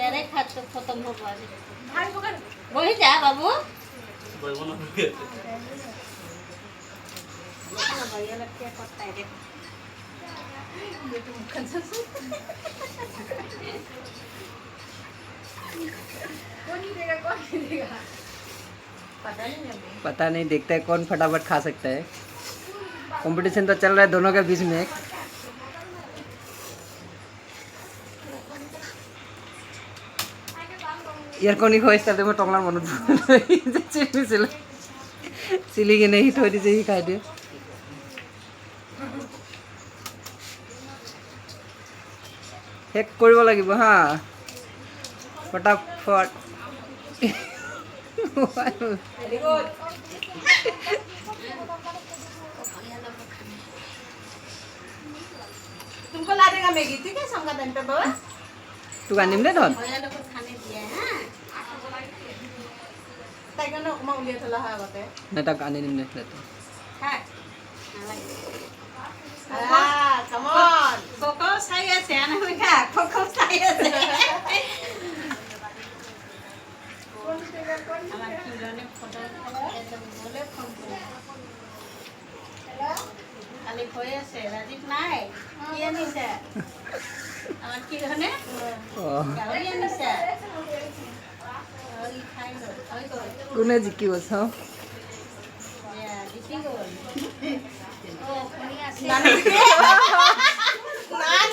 यारे खाते खत्म हो गया वही जा बाबू भैया लोग क्या करता है देखो पता नहीं, देखते हैं कौन फटाफट खा सकता है। कंपटीशन तो चल रहा है दोनों के बीच में। ইয়াৰ কণী খুৱাইছে তাতে মই টংলাৰ মনত চিলিছিলে চিলি কিনে সি থৈ দিছে, সি খাই দিয়ে। শেষ কৰিব লাগিব হা, ফটাফট। तुमको ला देगा मैगी, ठीक है शाम का टाइम पे बाबा। তোক আনিম দে ধন। भैया लोग को खाने दिया है ताई का ना उमा उलिया थला है बाते। নাই তাক আনি নিম দে দে। हाँ कम ऑन। कोको saya saya nak mereka कोको saya আমার কিরনে ফটো একদম বলে ফোন করে খালি হয়ে আছে রাজীব নাই কি আনিছে আমার কিরনে গাড়ি আনিছে ওই খাইলো ওই গো কোনে জিকিব চাওঁ। ইয়া দিদি গো ও কোনি আছে ना